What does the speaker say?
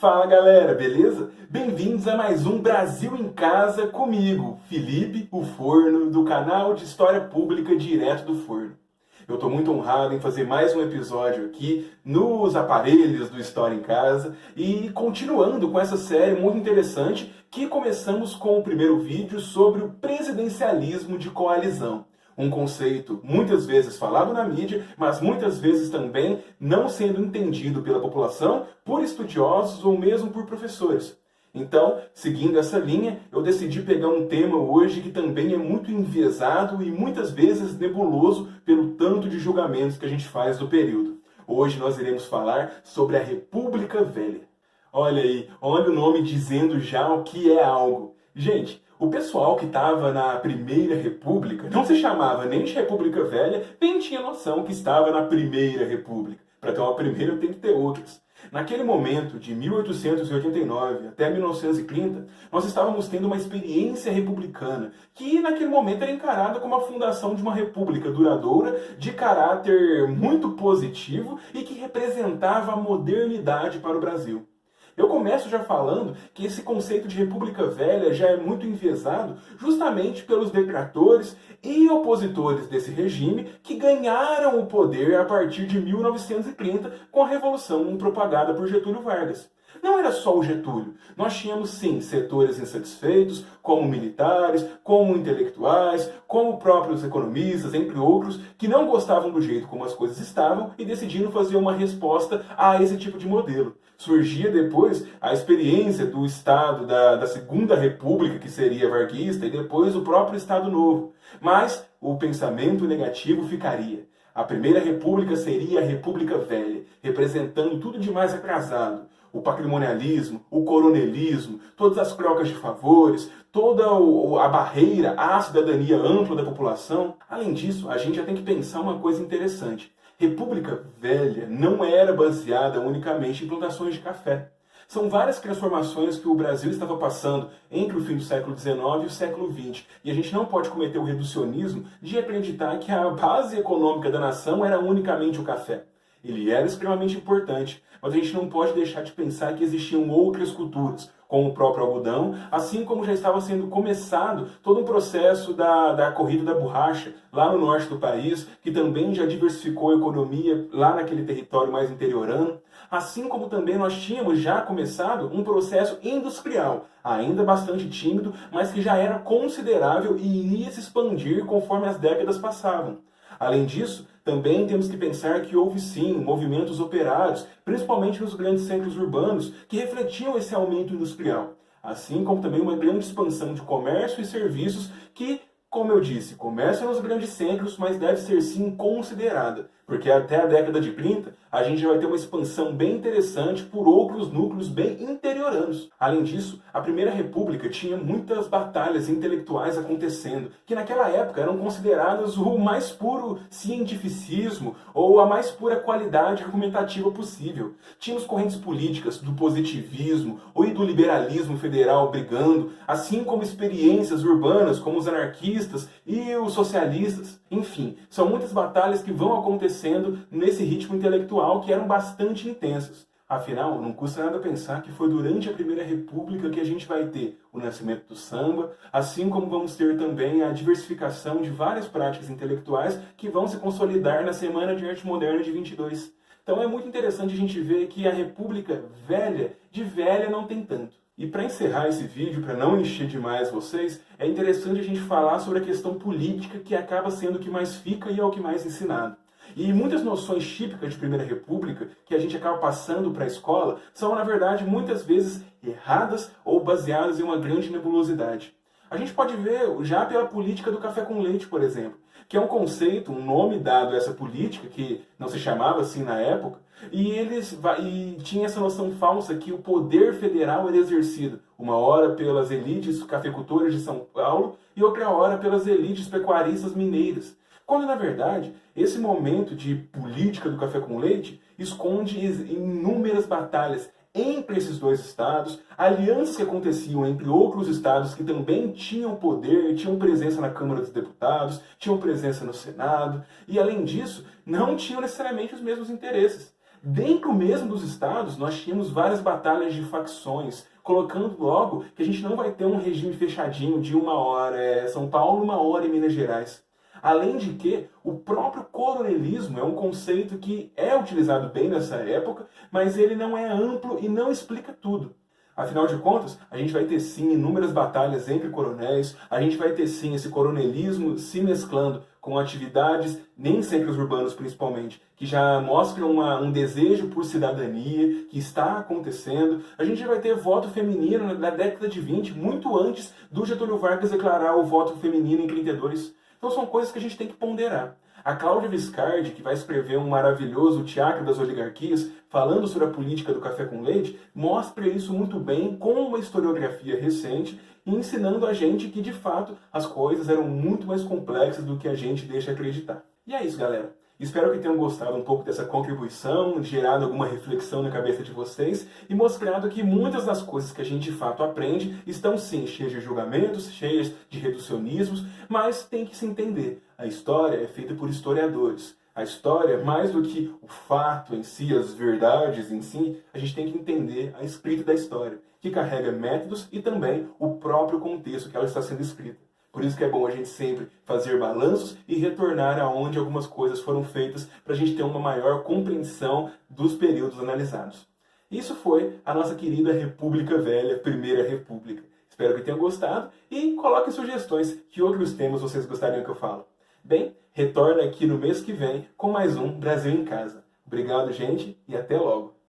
Fala galera, beleza? Bem-vindos a mais um Brasil em Casa comigo, Felipe, o Forno, do canal de História Pública Direto do Forno. Eu estou muito honrado em fazer mais um episódio aqui nos aparelhos do História em Casa e continuando com essa série muito interessante que começamos com o primeiro vídeo sobre o presidencialismo de coalizão. Um conceito muitas vezes falado na mídia, mas muitas vezes também não sendo entendido pela população, por estudiosos ou mesmo por professores. Então, seguindo essa linha, eu decidi pegar um tema hoje que também é muito enviesado e muitas vezes nebuloso pelo tanto de julgamentos que a gente faz do período. Hoje nós iremos falar sobre a República Velha. Olha aí, olha o nome dizendo já o que é algo. Gente, o pessoal que estava na Primeira República não se chamava nem de República Velha, nem tinha noção que estava na Primeira República. Para ter uma primeira tem que ter outras. Naquele momento, de 1889 até 1930, nós estávamos tendo uma experiência republicana, que naquele momento era encarada como a fundação de uma república duradoura, de caráter muito positivo e que representava a modernidade para o Brasil. Eu começo já falando que esse conceito de República Velha já é muito enviesado justamente pelos detratores e opositores desse regime que ganharam o poder a partir de 1930 com a Revolução propagada por Getúlio Vargas. Não era só o Getúlio. Nós tínhamos, sim, setores insatisfeitos, como militares, como intelectuais, como próprios economistas, entre outros, que não gostavam do jeito como as coisas estavam e decidiram fazer uma resposta a esse tipo de modelo. Surgia depois a experiência do Estado da Segunda República, que seria varguista, e depois o próprio Estado Novo. Mas o pensamento negativo ficaria. A Primeira República seria a República Velha, representando tudo de mais atrasado. O patrimonialismo, o coronelismo, todas as trocas de favores, toda a barreira à cidadania ampla da população. Além disso, a gente já tem que pensar uma coisa interessante. República Velha não era baseada unicamente em plantações de café. São várias transformações que o Brasil estava passando entre o fim do século XIX e o século XX. E a gente não pode cometer o reducionismo de acreditar que a base econômica da nação era unicamente o café. Ele era extremamente importante, mas a gente não pode deixar de pensar que existiam outras culturas, como o próprio algodão, assim como já estava sendo começado todo um processo da corrida da borracha lá no norte do país, que também já diversificou a economia lá naquele território mais interiorano, assim como também nós tínhamos já começado um processo industrial, ainda bastante tímido, mas que já era considerável e iria se expandir conforme as décadas passavam. Além disso, também temos que pensar que houve sim movimentos operários, principalmente nos grandes centros urbanos, que refletiam esse aumento industrial. Assim como também uma grande expansão de comércio e serviços que, como eu disse, começa nos grandes centros, mas deve ser sim considerada, porque até a década de 30 a gente já vai ter uma expansão bem interessante por outros núcleos bem interioranos. Além disso, a Primeira República tinha muitas batalhas intelectuais acontecendo, que naquela época eram consideradas o mais puro cientificismo ou a mais pura qualidade argumentativa possível. Tínhamos correntes políticas do positivismo ou do liberalismo federal brigando, assim como experiências urbanas como os anarquistas e os socialistas. Enfim, são muitas batalhas que vão acontecendo nesse ritmo intelectual que eram bastante intensos. Afinal, não custa nada pensar que foi durante a Primeira República que a gente vai ter o nascimento do samba, assim como vamos ter também a diversificação de várias práticas intelectuais que vão se consolidar na Semana de Arte Moderna de 22. Então é muito interessante a gente ver que a República Velha, de velha não tem tanto. E para encerrar esse vídeo, para não encher demais vocês, é interessante a gente falar sobre a questão política que acaba sendo o que mais fica e é o que mais ensinado. E muitas noções típicas de Primeira República que a gente acaba passando para a escola são, na verdade, muitas vezes erradas ou baseadas em uma grande nebulosidade. A gente pode ver já pela política do café com leite, por exemplo, que é um conceito, um nome dado a essa política, que não se chamava assim na época, e tinha essa noção falsa que o poder federal era exercido, uma hora pelas elites cafeicultoras de São Paulo e outra hora pelas elites pecuaristas mineiras. Quando, na verdade, esse momento de política do café com leite esconde inúmeras batalhas entre esses dois estados, alianças que aconteciam entre outros estados que também tinham poder, tinham presença na Câmara dos Deputados, tinham presença no Senado, e além disso, não tinham necessariamente os mesmos interesses. Dentro mesmo dos estados, nós tínhamos várias batalhas de facções, colocando logo que a gente não vai ter um regime fechadinho de 1 hora São Paulo, 1 hora em Minas Gerais. Além de que o próprio coronelismo é um conceito que é utilizado bem nessa época, mas ele não é amplo e não explica tudo. Afinal de contas, a gente vai ter sim inúmeras batalhas entre coronéis, a gente vai ter sim esse coronelismo se mesclando com atividades, nem sempre os urbanos principalmente, que já mostram um desejo por cidadania, que está acontecendo. A gente vai ter voto feminino na década de 20, muito antes do Getúlio Vargas declarar o voto feminino em 32. Então são coisas que a gente tem que ponderar. A Cláudia Viscardi, que vai escrever um maravilhoso Teatro das Oligarquias, falando sobre a política do café com leite, mostra isso muito bem com uma historiografia recente e ensinando a gente que, de fato, as coisas eram muito mais complexas do que a gente deixa acreditar. E é isso, galera. Espero que tenham gostado um pouco dessa contribuição, gerado alguma reflexão na cabeça de vocês e mostrado que muitas das coisas que a gente de fato aprende estão sim cheias de julgamentos, cheias de reducionismos, mas tem que se entender. A história é feita por historiadores. A história, mais do que o fato em si, as verdades em si, a gente tem que entender a escrita da história, que carrega métodos e também o próprio contexto que ela está sendo escrita. Por isso que é bom a gente sempre fazer balanços e retornar aonde algumas coisas foram feitas para a gente ter uma maior compreensão dos períodos analisados. Isso foi a nossa querida República Velha, Primeira República. Espero que tenham gostado e coloquem sugestões que outros temas vocês gostariam que eu fale. Bem, retorno aqui no mês que vem com mais um Brasil em Casa. Obrigado, gente, e até logo!